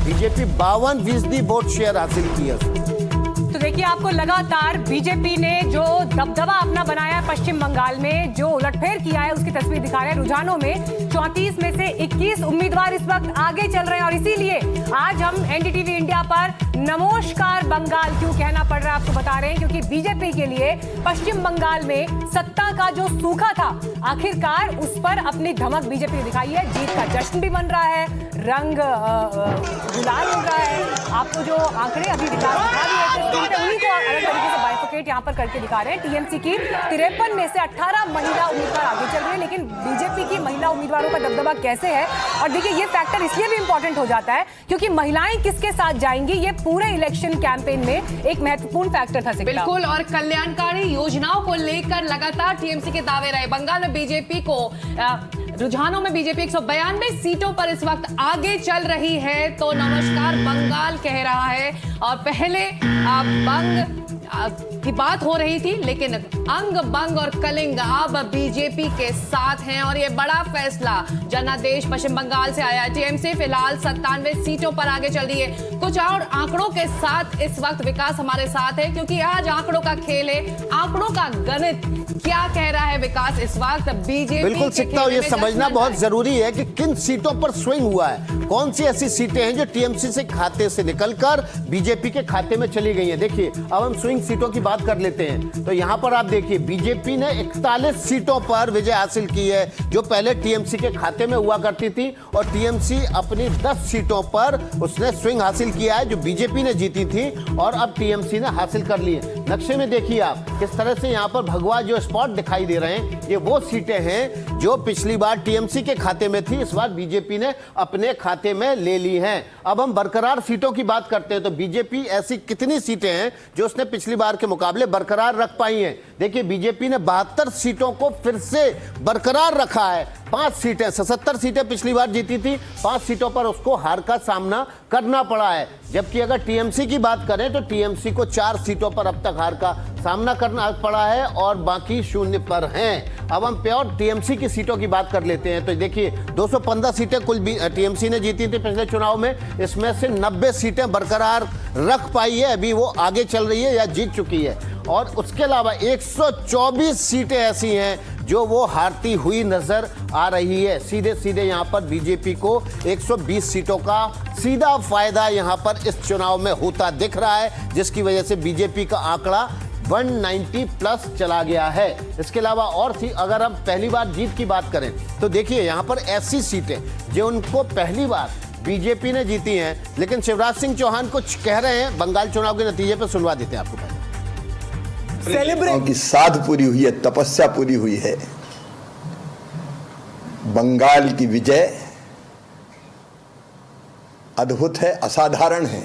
BJP 52% vote share हासिल किया। तो देखिए, आपको लगातार बीजेपी ने जो दबदबा अपना बनाया है पश्चिम बंगाल में, जो उलटफेर किया है, उसकी तस्वीर दिखा रहे हैं। रुझानों में 34 में से 21 उम्मीदवार इस वक्त आगे चल रहे हैं और इसीलिए आज हम एनडीटीवी इंडिया पर नमस्कार बंगाल क्यों कहना पड़ रहा है आपको बता रहे हैं, क्योंकि बीजेपी के लिए पश्चिम बंगाल में सत्ता का जो सूखा था, आखिरकार उस पर अपनी धमक बीजेपी ने दिखाई है। जीत का जश्न भी बन रहा है, रंग गुलाल हो रहा है। आपको जो आंकड़े अभी दिखा रहे हैं उन्हीं को अलग तरीके से बाइफोकेट यहाँ पर करके दिखा रहे हैं। टीएमसी की 53 में से 18 महिला उम्मीदवार आगे चल रहे हैं, लेकिन बीजेपी की महिला उम्मीदवारों का दबदबा कैसे है? और देखिए, ये फैक्टर इसलिए भी इंपॉर्टेंट हो जाता है क्योंकि महिलाएं किसके साथ जाएंगी, ये पूरे इलेक्शन कैंपेन में एक महत्वपूर्ण फैक्टर था। बिल्कुल, और कल्याणकारी योजनाओं को लेकर लगातार टीएमसी के दावे रहे। बंगाल में बीजेपी को रुझानों में बीजेपी 192 सीटों पर इस वक्त आगे चल रही है, तो नमस्कार बंगाल कह रहा है। और पहले बंग की बात हो रही थी, लेकिन अंग बंग और कलिंग अब बीजेपी के साथ हैं और ये बड़ा फैसला जनादेश पश्चिम बंगाल से आया है। टीएमसी फिलहाल 97 सीटों पर आगे चल रही है। कुछ और आंकड़ों के साथ इस वक्त विकास हमारे साथ है, क्योंकि आज आंकड़ों का खेल है, आंकड़ों का गणित। क्या कह रहा है विकास इस वक्त बीजेपी? बिल्कुल सीखता हूं, ये समझना बहुत जरूरी है कि किन सीटों पर स्विंग हुआ है, कौन सी ऐसी सीटें हैं जो टीएमसी से खाते से निकलकर बीजेपी के खाते में चली गई हैं। देखिए, अब हम स्विंग सीटों की बात कर लेते हैं, तो यहां पर आप देखिए बीजेपी ने 41 सीटों पर विजय हासिल की है, जो पहले टीएमसी के खाते में हुआ करती थी, और टीएमसी अपनी 10 सीटों पर उसने स्विंग हासिल किया है जो बीजेपी ने जीती थी और अब टीएमसी ने हासिल कर ली है। नक्शे में देखिए आप किस तरह से यहां पर भगवा जो स्पॉट दिखाई दे रहे हैं, ये वो सीटें हैं जो पिछली बार टीएमसी के खाते में थी, इस बार बीजेपी ने अपने खाते में ले ली हैं। अब हम बरकरार सीटों की बात करते हैं, तो बीजेपी ऐसी कितनी सीटें हैं जो उसने पिछली बार के मुकाबले बरकरार रख पाई हैं। देखिए, बीजेपी ने 72 सीटों को फिर से बरकरार रखा है। 5 सीटें, 77 सीटें पिछली बार जीती थी, 5 सीटों पर उसको हार का सामना करना पड़ा है। जबकि अगर टीएमसी की बात करें तो टीएमसी को 4 सीटों पर अब तक हार का सामना करना पड़ा है और बाकी 0 पर हैं। अब हम प्योर टीएमसी की सीटों की बात कर लेते हैं, तो देखिए 215 सीटें कुल टीएमसी ने जीती थी पिछले चुनाव में, इसमें से 90 सीटें बरकरार रख पाई है, अभी वो आगे चल रही है या जीत चुकी है। और उसके अलावा 124 सीटें ऐसी हैं जो वो हारती हुई नजर आ रही है। सीधे सीधे यहाँ पर बीजेपी को 120 सीटों का सीधा फायदा यहाँ पर इस चुनाव में होता दिख रहा है, जिसकी वजह से बीजेपी का आंकड़ा 190 प्लस चला गया है। इसके अलावा और अगर हम पहली बार जीत की बात करें तो देखिए यहाँ पर ऐसी सीटें जो उनको पहली बार बीजेपी ने जीती हैं, लेकिन शिवराज सिंह चौहान कुछ कह रहे हैं बंगाल चुनाव के नतीजे पर, सुनवा देते हैं आपको पहले। सेलिब्रेट की साध पूरी हुई है, तपस्या पूरी हुई है। बंगाल की विजय अद्भुत है, असाधारण है।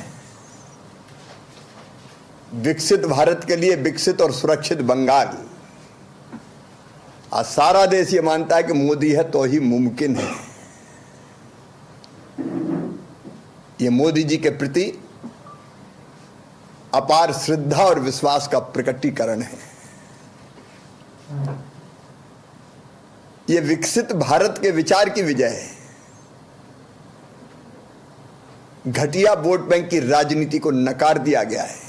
विकसित भारत के लिए विकसित और सुरक्षित बंगाल, आज सारा देश ये मानता है कि मोदी है तो ही मुमकिन है। ये मोदी जी के प्रति अपार श्रद्धा और विश्वास का प्रकटीकरण है। ये विकसित भारत के विचार की विजय है। घटिया वोट बैंक की राजनीति को नकार दिया गया है।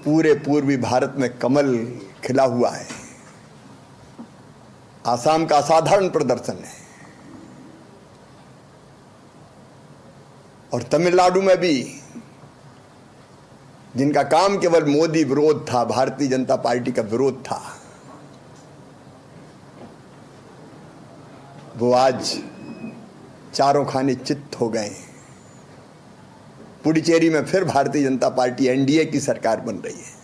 पूरे पूर्वी भारत में कमल खिला हुआ है। आसाम का असाधारण प्रदर्शन है और तमिलनाडु में भी, जिनका काम केवल मोदी विरोध था, भारतीय जनता पार्टी का विरोध था, वो आज चारों खाने चित्त हो गए। पुडुचेरी में फिर भारतीय जनता पार्टी एनडीए की सरकार बन रही है।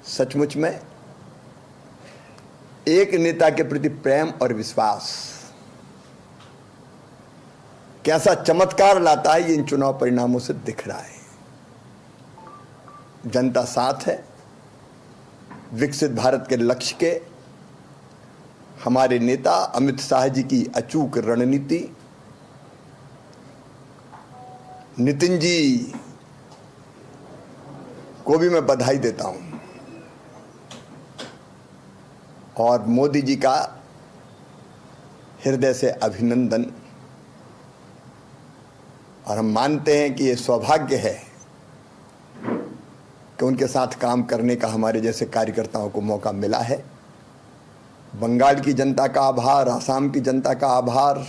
सचमुच में एक नेता के प्रति प्रेम और विश्वास कैसा चमत्कार लाता है, ये इन चुनाव परिणामों से दिख रहा है। जनता साथ है। विकसित भारत के लक्ष्य के हमारे नेता अमित शाह जी की अचूक रणनीति, नितिन जी को भी मैं बधाई देता हूं, और मोदी जी का हृदय से अभिनंदन। और हम मानते हैं कि ये सौभाग्य है कि उनके साथ काम करने का हमारे जैसे कार्यकर्ताओं को मौका मिला है। बंगाल की जनता का आभार, आसाम की जनता का आभार।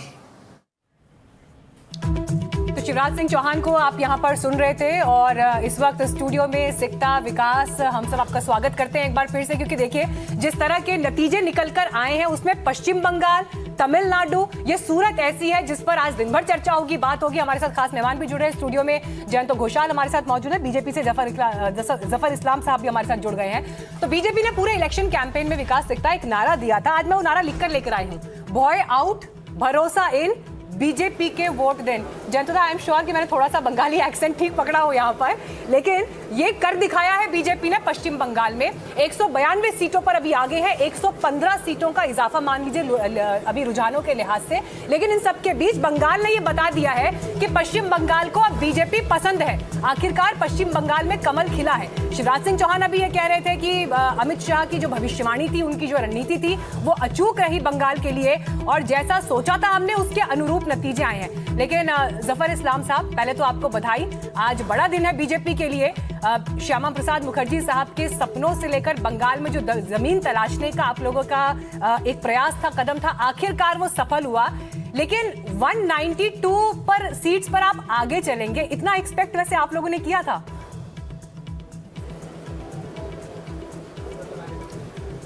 तो शिवराज सिंह चौहान को आप यहाँ पर सुन रहे थे और इस वक्त स्टूडियो में सिकता विकास हम सब आपका स्वागत करते हैं एक बार फिर से, क्योंकि देखिए जिस तरह के नतीजे निकल कर आए हैं उसमें पश्चिम बंगाल, तमिलनाडु, ये सूरत ऐसी है जिस पर आज दिन भर चर्चा होगी, बात होगी। हमारे साथ खास मेहमान भी जुड़े हैं स्टूडियो में, जयंत घोषाल हमारे साथ मौजूद है, बीजेपी से जफर इस्लाम साहब भी हमारे साथ जुड़ गए हैं। तो बीजेपी ने पूरे इलेक्शन कैंपेन में विकास सिकता एक नारा दिया था, आज मैं वो नारा लिखकर लेकर आई हूँ, बॉय आउट भरोसा इन बीजेपी के वोट देन। जयंतदा, आई एम श्योर कि मैंने थोड़ा सा बंगाली एक्सेंट ठीक पकड़ा हो यहाँ पर, लेकिन ये कर दिखाया है बीजेपी ने पश्चिम बंगाल में। 192 सीटों पर अभी आगे है, 115 सीटों का इजाफा मान लीजिए अभी रुझानों के लिहाज से। लेकिन इन सबके बीच बंगाल ने ये बता दिया है कि पश्चिम बंगाल को अब बीजेपी पसंद है। आखिरकार पश्चिम बंगाल में कमल खिला है। शिवराज सिंह चौहान अभी ये कह रहे थे कि अमित शाह की जो भविष्यवाणी थी, उनकी जो रणनीति थी, वो अचूक रही बंगाल के लिए और जैसा सोचा था हमने उसके अनुरूप नतीजे आए हैं। लेकिन जफर इस्लाम साहब, पहले तो आपको बधाई, आज बड़ा दिन है बीजेपी के लिए। श्यामा प्रसाद मुखर्जी साहब के सपनों से लेकर बंगाल में जो जमीन तलाशने का आप लोगों का एक प्रयास था, कदम था, आखिरकार वो सफल हुआ। लेकिन 192 पर सीट्स पर आप आगे चलेंगे, इतना एक्सपेक्ट वैसे आप लोगों ने किया था?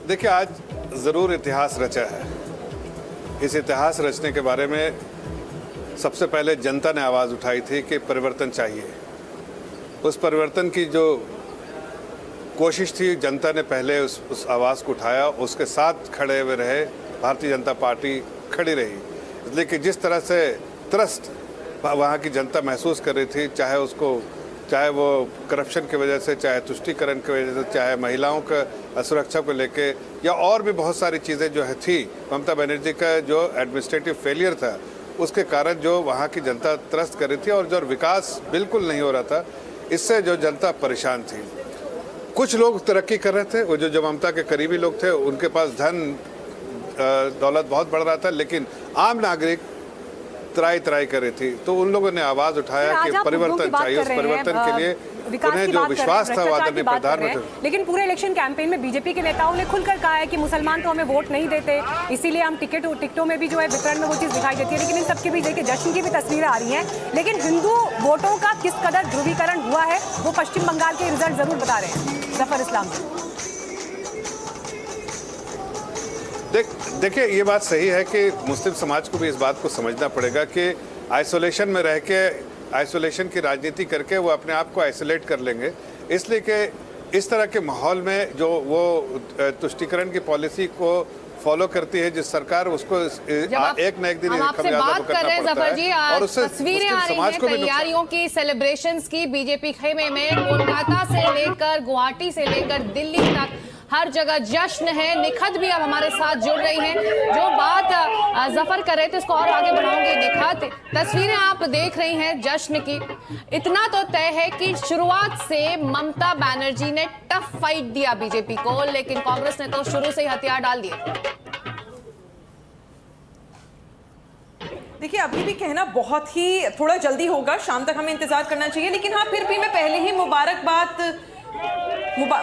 देखिए, आज जरूर इतिहास रचा है। इस इतिहास रचने के बारे में सबसे पहले जनता ने आवाज़ उठाई थी कि परिवर्तन चाहिए। उस परिवर्तन की जो कोशिश थी, जनता ने पहले उस आवाज़ को उठाया, उसके साथ खड़े हुए रहे, भारतीय जनता पार्टी खड़ी रही। लेकिन जिस तरह से त्रस्त वहाँ की जनता महसूस कर रही थी, चाहे वो करप्शन की वजह से, चाहे तुष्टीकरण की वजह से, चाहे महिलाओं का सुरक्षा को लेके, या और भी बहुत सारी चीज़ें जो है थी, ममता बनर्जी का जो एडमिनिस्ट्रेटिव फेलियर था, उसके कारण जो वहाँ की जनता त्रस्त कर रही थी और जो विकास बिल्कुल नहीं हो रहा था, इससे जो जनता परेशान थी। कुछ लोग तरक्की कर रहे थे, वो जो ममता के करीबी लोग थे, उनके पास धन दौलत बहुत बढ़ रहा था, लेकिन आम नागरिक त्राई कर रही थी। तो उन लोगों ने आवाज़ उठाया कि परिवर्तन चाहिए। उस परिवर्तन के लिए उन्हें जो विश्वास था वो आदरणीय प्रधानमंत्री। लेकिन पूरे इलेक्शन कैंपेन में बीजेपी के नेताओं ने खुलकर कहा है कि मुसलमान तो हमें वोट नहीं देते, इसीलिए हम टिकटों में भी जो है वितरण में वो चीज़ दिखाई देती है। लेकिन इन सबके बीच देखिए जश्न की भी तस्वीरें आ रही हैं। लेकिन हिंदू वोटों का किस कदर ध्रुवीकरण हुआ है वो पश्चिम बंगाल के रिजल्ट जरूर बता रहे हैं। जफर इस्लाम, देखिए, ये बात सही है कि मुस्लिम समाज को भी इस बात को समझना पड़ेगा कि आइसोलेशन में रह के, आइसोलेशन की राजनीति करके वो अपने आप को आइसोलेट कर लेंगे। इसलिए कि इस तरह के माहौल में जो वो तुष्टीकरण की पॉलिसी को फॉलो करती है जिस सरकार, उसको एक न एक दिन बात कर रहे हैं जफर जी, और तस्वीरें आ रही हैं तैयारियों की, सेलिब्रेशंस की। बीजेपी खेमे में कोलकाता से लेकर गुवाहाटी से लेकर दिल्ली तक हर जगह जश्न है। निखत भी अब हमारे साथ जुड़ रही हैं। जो बात जफर कर रहे थे उसको और आगे बढ़ाऊंगी। निखत, तस्वीरें आप देख रही हैं जश्न की। इतना तो तय है कि शुरुआत से ममता बनर्जी ने टफ फाइट दिया बीजेपी को, लेकिन कांग्रेस ने तो शुरू से ही हथियार डाल दिए। देखिए, अभी भी कहना बहुत ही थोड़ा जल्दी होगा, शाम तक हमें इंतजार करना चाहिए। लेकिन हाँ, फिर भी मैं पहले ही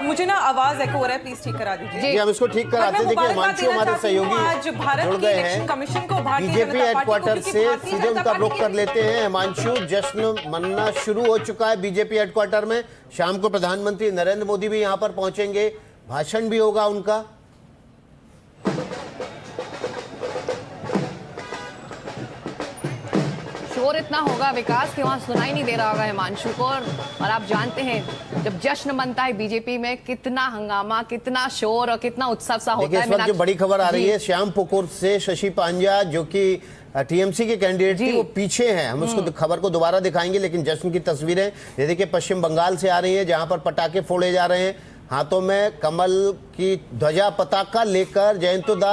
मुझे ना आवाज एको हो रहा है, प्लीज ठीक करा दीजिए। जी, हम इसको ठीक कराते हैं। देखिए, हिमांशु हमारे सहयोगी आज भारत जुड़ की गए इलेक्शन हैं कमीशन को, भारतीय बीजेपी जनता पार्टी को, हेडक्वार्टर क्योंकि से भारतीय सीधे जनता उनका रुख पार्टी कर लेते हैं। हिमांशु, जश्न मनना शुरू हो चुका है बीजेपी हेडक्वार्टर में। शाम को प्रधानमंत्री नरेंद्र मोदी भी यहाँ पर पहुंचेंगे, भाषण भी होगा उनका। शोर इतना होगा विकास कि वहां सुनाई नहीं दे रहा होगा हिमांशु को। और आप जानते हैं जब जश्न बनता है बीजेपी में, कितना हंगामा, कितना शोर और कितना उत्सव सा होता है। इस वक्त जो बड़ी खबर आ रही है श्याम पुकुर से, शशि पांजा जो कि टीएमसी के कैंडिडेट थी, वो पीछे हैं। हम उसको खबर को दोबारा दिखाएंगे, लेकिन जश्न की तस्वीरें ये देखिए पश्चिम बंगाल से आ रही है, जहां पर पटाखे फोड़े जा रहे हैं, हाथों में कमल की ध्वजा पताका लेकर जयंतदा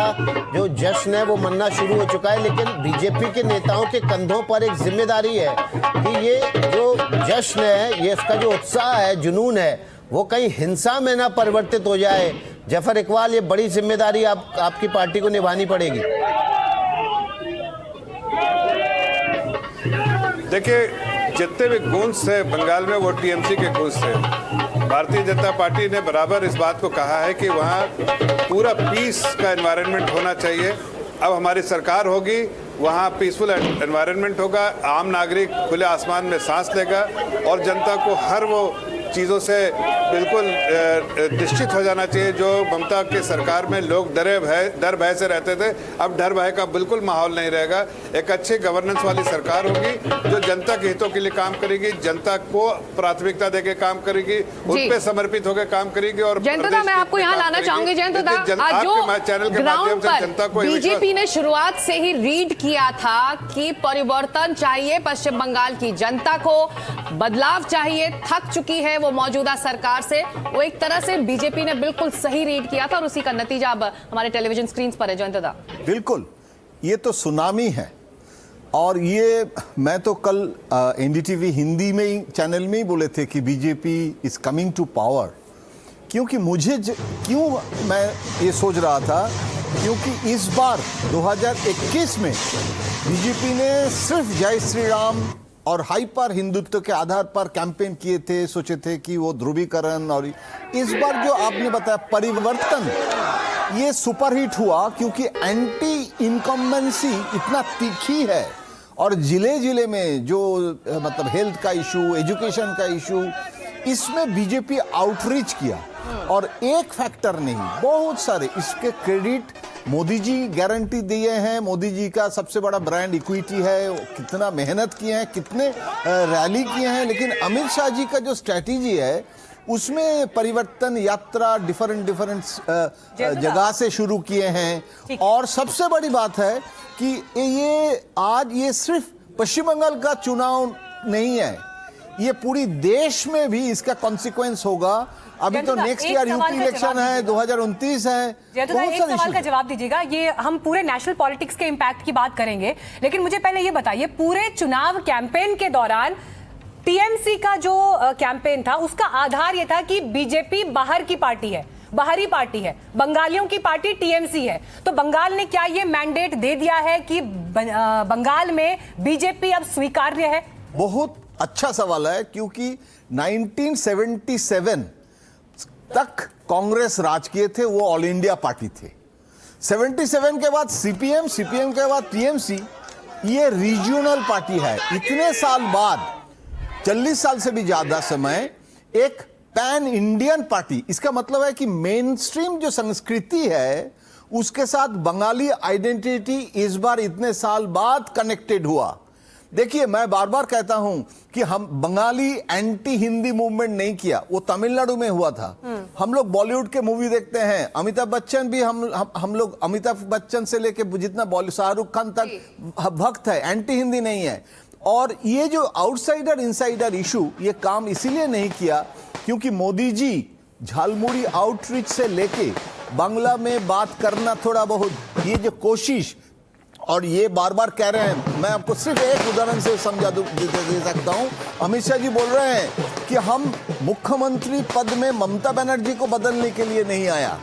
जो जश्न है वो मनना शुरू हो चुका है। लेकिन बीजेपी के नेताओं के कंधों पर एक जिम्मेदारी है कि ये जो जश्न है, ये इसका जो उत्साह है, जुनून है, वो कहीं हिंसा में ना परिवर्तित हो जाए। जफर इकबाल, ये बड़ी जिम्मेदारी आपकी पार्टी को निभानी पड़ेगी। देखिए, जितने भी गूंज थे बंगाल में वो टीएमसी के गूंज थे। भारतीय जनता पार्टी ने बराबर इस बात को कहा है कि वहाँ पूरा पीस का एनवायरनमेंट होना चाहिए। अब हमारी सरकार होगी, वहाँ पीसफुल एनवायरनमेंट होगा, आम नागरिक खुले आसमान में सांस लेगा और जनता को हर वो चीज़ों से बिल्कुल निश्चित हो जाना चाहिए जो ममता की सरकार में लोग डर भय से रहते थे। अब डर भय का बिल्कुल माहौल नहीं रहेगा। एक अच्छी गवर्नेंस वाली सरकार होगी जो जनता के हितों के लिए काम करेगी, जनता को प्राथमिकता देके काम करेगी, उन पे समर्पित होकर काम करेगी। और जयंतदा, मैं आपको यहाँ लाना चाहूंगी। जयंतदा, आज जो चैनल के माध्यम से जनता को बीजेपी ने शुरुआत से ही रीड किया था कि परिवर्तन चाहिए, पश्चिम बंगाल की जनता को बदलाव चाहिए, थक चुकी है वो मौजूदा सरकार से, वो एक तरह से बीजेपी ने बिल्कुल सही रीड किया था और उसी का नतीजा अब हमारे टेलीविजन स्क्रीन पर है। जयंतदा, बिल्कुल, ये तो सुनामी है। और ये मैं तो कल एनडीटीवी हिंदी में ही चैनल में ही बोले थे कि BJP is coming to power. क्योंकि क्यों मैं ये सोच रहा था, क्योंकि इस बार 2021 में बीजेपी ने सिर्फ जय श्री राम और हाइपर हिंदुत्व के आधार पर कैंपेन किए थे, सोचे थे कि वो ध्रुवीकरण। और इस बार जो आपने बताया परिवर्तन, ये सुपरहिट हुआ क्योंकि एंटी इनकम्बेंसी इतना तीखी है और जिले जिले में जो मतलब हेल्थ का इशू, एजुकेशन का इशू, इसमें बीजेपी आउटरीच किया। और एक फैक्टर नहीं, बहुत सारे इसके क्रेडिट मोदी जी गारंटी दिए हैं। मोदी जी का सबसे बड़ा ब्रांड इक्विटी है, कितना मेहनत किए हैं, कितने रैली किए हैं। लेकिन अमित शाह जी का जो स्ट्रैटेजी है उसमें परिवर्तन यात्रा डिफरेंट जगह से शुरू किए हैं। और सबसे बड़ी बात है कि ये सिर्फ पश्चिम बंगाल का चुनाव नहीं है, ये पूरी देश में भी इसका कॉन्सिक्वेंस होगा। अभी तो नेक्स्ट ईयर यूपी इलेक्शन है, 2029 है। एक सवाल का जवाब दीजिएगा। ये हम पूरे नेशनल पॉलिटिक्स के इम्पैक्ट की बात करेंगे, लेकिन मुझे पहले ये बताइए, पूरे चुनाव कैंपेन के दौरान टीएमसी का जो कैंपेन था उसका आधार ये था कि बीजेपी बाहर की पार्टी है, बाहरी पार्टी है, बंगालियों की पार्टी टीएमसी है। तो बंगाल ने क्या ये मैंडेट दे दिया है कि बंगाल में बीजेपी अब स्वीकार्य है? बहुत अच्छा सवाल है, क्योंकि 1977 तक कांग्रेस राज किए थे, वो ऑल इंडिया पार्टी थे। 77 के बाद सीपीएम के बाद टीएमसी, ये रीजनल पार्टी है। इतने साल बाद, 40 साल से भी ज्यादा समय, एक पैन इंडियन पार्टी। इसका मतलब है कि मेन स्ट्रीम जो संस्कृति है उसके साथ बंगाली आइडेंटिटी इस बार इतने साल बाद कनेक्टेड हुआ। देखिए, मैं बार बार कहता हूं कि हम बंगाली एंटी हिंदी मूवमेंट नहीं किया, वो तमिलनाडु में हुआ था। हम लोग बॉलीवुड के मूवी देखते हैं, अमिताभ बच्चन भी, हम लोग अमिताभ बच्चन से लेके जितना शाहरुख खान तक भक्त है, एंटी हिंदी नहीं है। और ये जो आउटसाइडर इनसाइडर इशू, ये काम इसीलिए नहीं किया क्योंकि मोदी जी झालमुड़ी आउटरीच से लेके बांग्ला में बात करना थोड़ा बहुत, ये जो कोशिश, और ये बार बार कह रहे हैं, मैं आपको सिर्फ एक उदाहरण से समझा दे सकता हूं। अमित शाह जी बोल रहे हैं कि हम मुख्यमंत्री पद में ममता बनर्जी को बदलने के लिए नहीं आया,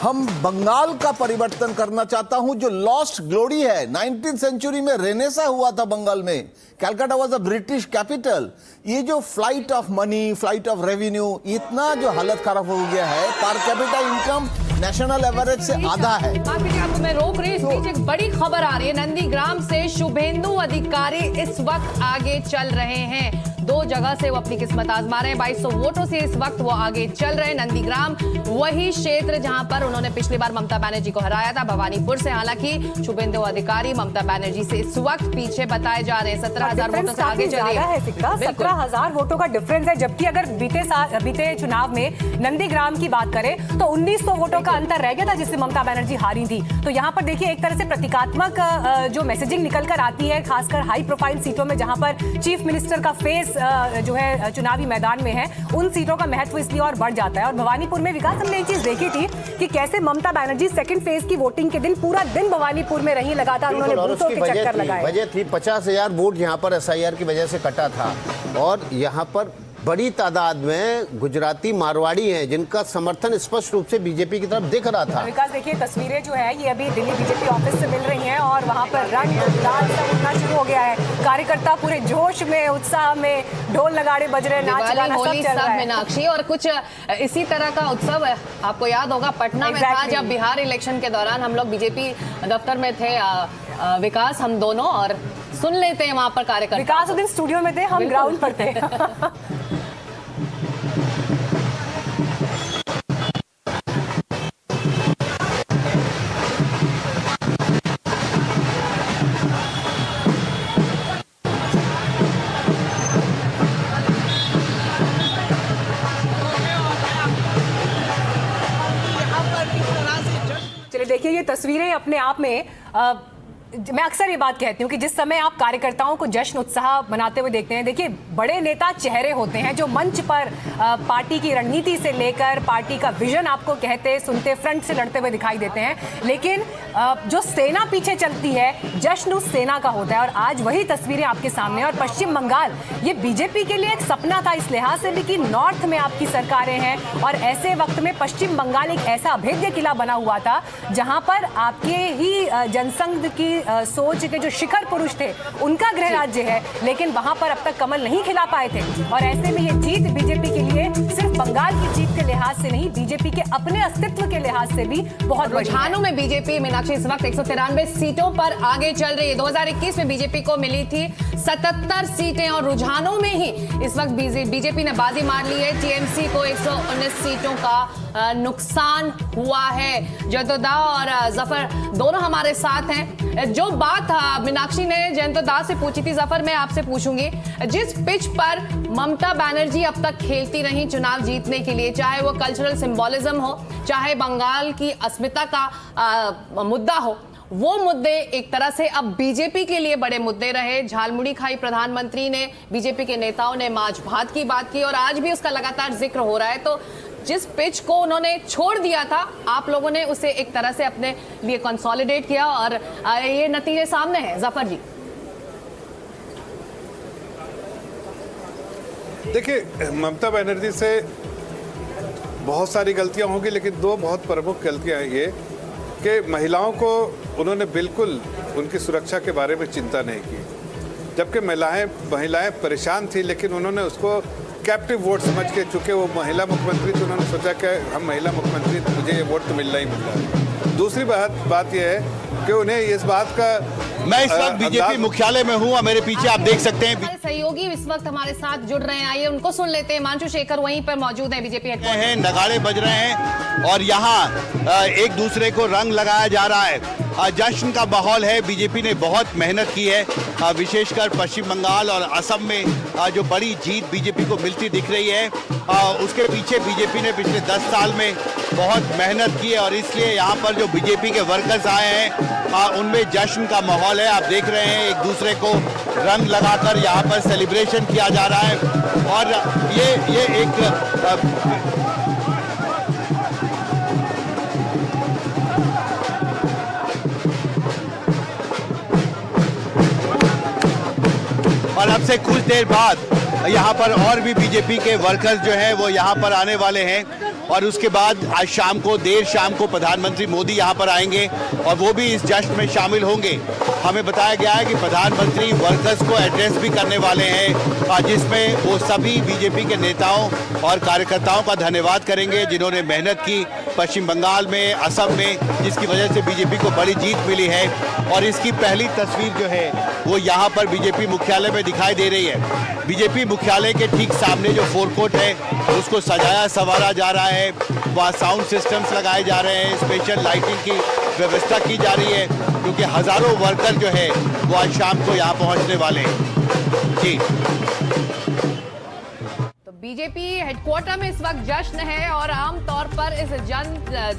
हम बंगाल का परिवर्तन करना चाहता हूं। जो लॉस्ट ग्लोरी है, 19th सेंचुरी में रेनेसा हुआ था बंगाल में, Calcutta was a British capital. ये जो flight of money, flight of revenue, इतना जो हालत खराब हो गया है, per capita income national average से आधा है। आपको मैं रोक रही, इस बीच एक बड़ी खबर आ रही है। नंदीग्राम से शुभेंदु अधिकारी इस वक्त आगे चल रहे हैं। 2 जगह से वो अपनी किस्मत आजमा रहे हैं। 2200 वोटों से इस वक्त वो आगे चल रहे हैं। नंदीग्राम वही क्षेत्र जहां पर उन्होंने पिछली बार ममता बनर्जी को हराया था, भवानीपुर से। हालांकि शुभेंदु अधिकारी ममता बनर्जी से इस वक्त पीछे बताए जा रहे हैं। 17,000 वोटों से आगे चल रही है। 17,000 वोटों का डिफरेंस है, जबकि अगर बीते चुनाव में नंदीग्राम की बात करें तो 1900 वोटों का अंतर रह गया था जिससे ममता बनर्जी हारी थी। तो यहाँ पर देखिए, एक तरह से प्रतीकात्मक जो मैसेजिंग निकल कर आती है, खासकर हाई प्रोफाइल सीटों में जहां पर चीफ मिनिस्टर का फेस जो है चुनावी मैदान में है, उन सीटों का महत्व इसलिए और बढ़ जाता है। और भवानीपुर में विकास, हमने एक चीज देखी थी कि कैसे ममता बनर्जी सेकंड फेज की वोटिंग के दिन पूरा दिन भवानीपुर में रही, लगातार उन्होंने बूथों के चक्कर लगाए। वजह थी 50,000 वोट यहाँ पर एसआईआर की वजह से कटा था, और यहाँ पर बड़ी तादाद में गुजराती मारवाड़ी हैं जिनका समर्थन स्पष्ट रूप से बीजेपी की तरफ दिख रहा था। विकास, देखिए तस्वीरें जो है ये अभी दिल्ली बीजेपी ऑफिस से मिल रही हैं और वहां पर रंग लाल सा उड़ना शुरू हो गया है। कार्यकर्ता पूरे जोश में, उत्साह में, ढोल नगाड़े बज रहे, नाच दिवाली, गाना होली सब चल रहा सब है। मीनाक्षी, और कुछ इसी तरह का उत्सव आपको याद होगा पटना में था Exactly. जब बिहार इलेक्शन के दौरान हम लोग बीजेपी दफ्तर में थे, विकास हम दोनों, और सुन लेते हैं वहां पर कार्यकर्ता। विकास उस दिन स्टूडियो में थे, हम ग्राउंड पर थे। चलिए देखिए, ये तस्वीरें अपने आप में मैं अक्सर ये बात कहती हूँ कि जिस समय आप कार्यकर्ताओं को जश्न उत्साह मनाते हुए देखते हैं, देखिए बड़े नेता चेहरे होते हैं जो मंच पर पार्टी की रणनीति से लेकर पार्टी का विजन आपको कहते सुनते फ्रंट से लड़ते हुए दिखाई देते हैं, लेकिन जो सेना पीछे चलती है जश्न उस सेना का होता है। और आज वही तस्वीरें आपके सामने। और पश्चिम बंगाल ये बीजेपी के लिए एक सपना था इस लिहाज से भी कि नॉर्थ में आपकी सरकारें हैं, और ऐसे वक्त में पश्चिम बंगाल एक ऐसा अभेद्य किला बना हुआ था जहां पर आपके ही जनसंघ की सोच के जो शिखर पुरुष थे उनका गृह राज्य है, लेकिन वहां पर अब तक कमल नहीं खिला पाए थे। और ऐसे में ये जीत बीजेपी के लिए सिर्फ बंगाल की जीत के लिहाज से नहीं, बीजेपी के अपने अस्तित्व के लिहाज से भी बहुत बड़ी है। रुझानों में बीजेपी मीनाक्षी इस वक्त 193 सीटों पर आगे चल रही है। 2021 में बीजेपी को मिली थी 77 सीटें, और रुझानों में ही इस वक्त बीजेपी ने बाजी मार ली है। टीएमसी को 119 सीटों का नुकसान हुआ है। जयंतोदा और जफर दोनों हमारे साथ हैं। जो बात मीनाक्षी ने जयंतोदा से पूछी थी, जफर मैं आपसे पूछूंगी, जिस पिच पर ममता बनर्जी अब तक खेलती रही चुनाव जीतने के लिए, चाहे वो कल्चरल सिंबोलिज्म हो, चाहे बंगाल की अस्मिता का मुद्दा हो, वो मुद्दे एक तरह से अब बीजेपी के लिए बड़े मुद्दे रहे। झालमुड़ी खाई प्रधानमंत्री ने, बीजेपी के नेताओं ने माछ भात की बात की, और आज भी उसका लगातार जिक्र हो रहा है। तो जिस पिच को उन्होंने छोड़ दिया था, आप लोगों ने उसे एक तरह से अपने लिए कंसोलिडेट किया, और ये नतीजे सामने हैं। जफर जी, देखिए, ममता बनर्जी से बहुत सारी गलतियां होंगी, लेकिन दो बहुत प्रमुख गलतियां हैं ये कि महिलाओं को उन्होंने बिल्कुल उनकी सुरक्षा के बारे में चिंता नहीं की, जबकि महिलाएं परेशान थी, लेकिन उन्होंने उसको कैप्टिव वोट समझ के, चूंकि वो महिला मुख्यमंत्री थी, उन्होंने सोचा कि हम महिला मुख्यमंत्री, तो मुझे ये वोट तो मिलना ही मिलना है। दूसरी बात यह है कि उन्हें इस बात का, मैं इस वक्त बीजेपी मुख्यालय में हूं और मेरे पीछे आप देख सकते हैं हमारे सहयोगी इस वक्त हमारे साथ जुड़ रहे हैं, आइए उनको सुन लेते हैं। हिमांशु शेखर वहीं पर मौजूद हैं बीजेपी हेडक्वार्टर हैं, नगाड़े बज रहे हैं और यहाँ एक दूसरे को रंग लगाया जा रहा है। जश्न का माहौल है। बीजेपी ने बहुत मेहनत की है, विशेषकर पश्चिम बंगाल और असम में जो बड़ी जीत बीजेपी को मिलती दिख रही है, उसके पीछे बीजेपी ने पिछले 10 साल में बहुत मेहनत की है, और इसलिए यहाँ पर जो बीजेपी के वर्कर्स आए हैं उनमें जश्न का माहौल है। आप देख रहे हैं एक दूसरे को रंग लगाकर यहाँ पर सेलिब्रेशन किया जा रहा है, और ये एक और अब से कुछ देर बाद यहाँ पर और भी बीजेपी के वर्कर्स जो हैं वो यहाँ पर आने वाले हैं, और उसके बाद आज शाम को, देर शाम को प्रधानमंत्री मोदी यहाँ पर आएंगे और वो भी इस जश्न में शामिल होंगे। हमें बताया गया है कि प्रधानमंत्री वर्कर्स को एड्रेस भी करने वाले हैं, जिसमें वो सभी बीजेपी के नेताओं और कार्यकर्ताओं का धन्यवाद करेंगे जिन्होंने मेहनत की पश्चिम बंगाल में, असम में, जिसकी वजह से बीजेपी को बड़ी जीत मिली है। और इसकी पहली तस्वीर जो है वो यहाँ पर बीजेपी मुख्यालय में दिखाई दे रही है। बीजेपी मुख्यालय के ठीक सामने जो फोरकोर्ट है उसको सजाया संवारा जा रहा है, वहाँ साउंड सिस्टम्स लगाए जा रहे हैं, स्पेशल लाइटिंग की व्यवस्था की जा रही है, क्योंकि हजारों वर्कर जो है वो आज शाम को यहाँ पहुँचने वाले हैं। जी, तो बीजेपी हेडक्वार्टर में इस वक्त जश्न है, और आमतौर पर इस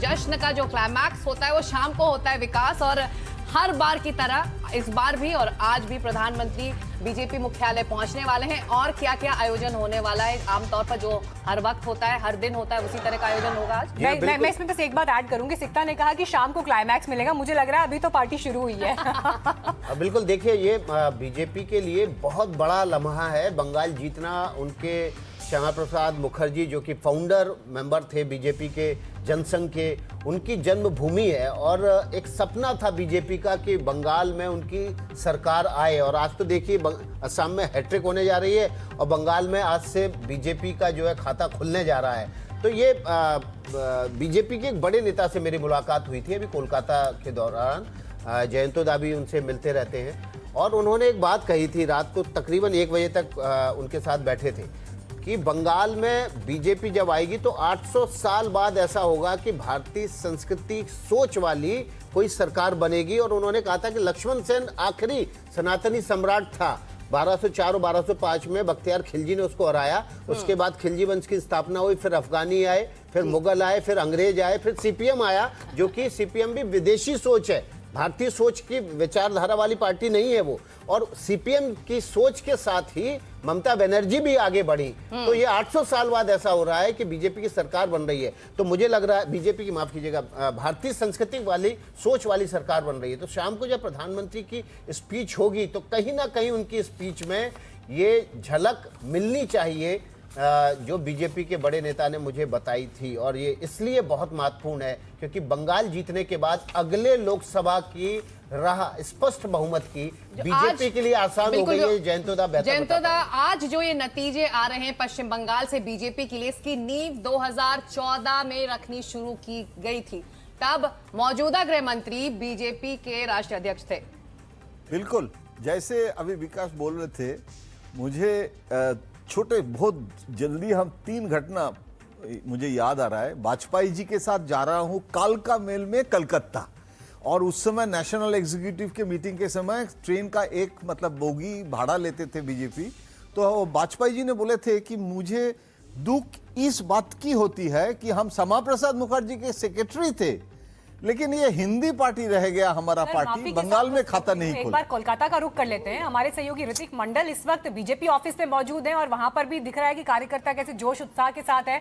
जश्न का जो क्लाइमैक्स होता है वो शाम को होता है विकास, और हर बार की तरह इस बार भी और आज भी प्रधानमंत्री बीजेपी मुख्यालय पहुंचने वाले हैं। और क्या क्या आयोजन होने वाला है, आमतौर पर जो हर वक्त होता है, हर दिन होता है, उसी तरह का आयोजन होगा आज। मैं इसमें बस एक बात ऐड करूंगी। सिक्ता ने कहा कि शाम को क्लाइमैक्स मिलेगा, मुझे लग रहा है अभी तो पार्टी शुरू हुई है। बिल्कुल, देखिए ये बीजेपी के लिए बहुत बड़ा लम्हा है बंगाल जीतना। उनके श्यामा प्रसाद मुखर्जी जो कि फाउंडर मेंबर थे बीजेपी के, जनसंघ के, उनकी जन्मभूमि है और एक सपना था बीजेपी का कि बंगाल में उनकी सरकार आए। और आज तो देखिए असम में हैट्रिक होने जा रही है और बंगाल में आज से बीजेपी का जो है खाता खुलने जा रहा है। तो ये बीजेपी के एक बड़े नेता से मेरी मुलाकात हुई थी अभी कोलकाता के दौरान। जयंतोदा भी उनसे मिलते रहते हैं और उन्होंने एक बात कही थी, रात को तकरीबन 1 बजे तक उनके साथ बैठे थे, कि बंगाल में बीजेपी जब आएगी तो 800 साल बाद ऐसा होगा कि भारतीय संस्कृति सोच वाली कोई सरकार बनेगी। और उन्होंने कहा था कि लक्ष्मण सेन आखिरी सनातनी सम्राट था, 1204 और 1205 में बख्तियार खिलजी ने उसको हराया। उसके बाद खिलजी वंश की स्थापना हुई, फिर अफगानी आए, फिर मुगल आए, फिर अंग्रेज आए, फिर सीपीएम आया, जो कि सीपीएम भी विदेशी सोच है, भारतीय सोच की विचारधारा वाली पार्टी नहीं है वो। और सीपीएम की सोच के साथ ही ममता बनर्जी भी आगे बढ़ी। तो ये 800 साल बाद ऐसा हो रहा है कि बीजेपी की सरकार बन रही है। तो मुझे लग रहा है बीजेपी की, माफ कीजिएगा, भारतीय संस्कृति वाली सोच वाली सरकार बन रही है। तो शाम को जब प्रधानमंत्री की स्पीच होगी तो कहीं ना कहीं उनकी स्पीच में ये झलक मिलनी चाहिए जो बीजेपी के बड़े नेता ने मुझे बताई थी। और ये इसलिए बहुत महत्वपूर्ण है क्योंकि बंगाल जीतने के बाद अगले लोकसभा की राह स्पष्ट बहुमत की बीजेपी के लिए आसान हो गई है। जयंतोदा आज जो ये नतीजे आ रहे हैं पश्चिम बंगाल से बीजेपी के लिए, इसकी नींव 2014 में रखनी शुरू की गई थी। तब मौजूदा गृह मंत्री बीजेपी के राष्ट्रीय अध्यक्ष थे। बिल्कुल, जैसे अभी विकास बोल रहे थे, मुझे छोटे बहुत जल्दी हम 3 घटना मुझे याद आ रहा है। वाजपेयी जी के साथ जा रहा हूं कालका मेल में कलकत्ता, और उस समय नेशनल एग्जीक्यूटिव के मीटिंग के समय ट्रेन का एक मतलब बोगी भाड़ा लेते थे बीजेपी। तो वाजपेयी जी ने बोले थे कि मुझे दुख इस बात की होती है कि हम श्यामा प्रसाद मुखर्जी के सेक्रेटरी थे, लेकिन ये हिंदी पार्टी रह गया हमारा पार्टी, बंगाल में खाता नहीं खोला। एक बार कोलकाता का रुख कर लेते हैं। हमारे सहयोगी ऋतिक मंडल इस वक्त बीजेपी ऑफिस में मौजूद हैं और वहां पर भी दिख रहा है कि कार्यकर्ता कैसे जोश उत्साह के साथ है।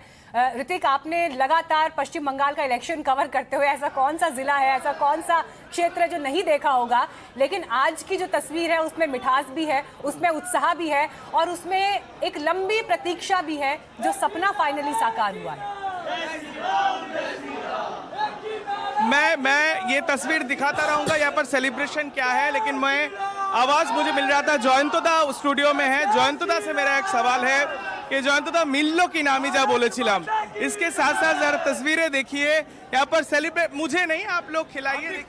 ऋतिक, आपने लगातार पश्चिम बंगाल का इलेक्शन कवर करते हुए ऐसा कौन सा जिला है, ऐसा कौन सा क्षेत्र है जो नहीं देखा होगा, लेकिन आज की जो तस्वीर है उसमें मिठास भी है, उसमें उत्साह भी है और उसमें एक लंबी प्रतीक्षा भी है जो सपना फाइनली साकार हुआ है। मैं ये तस्वीर दिखाता रहूंगा यहाँ पर सेलिब्रेशन क्या है, लेकिन मैं आवाज मुझे मिल रहा था। जयंतोदा स्टूडियो में है। जयंतोदा से मेरा एक सवाल है कि जयंतोदा मिल्लो की नामी जा बोलेছিলাম, इसके साथ साथ जरा तस्वीरें देखिए यहाँ पर सेलिब्रेट, मुझे नहीं आप लोग खिलाइए।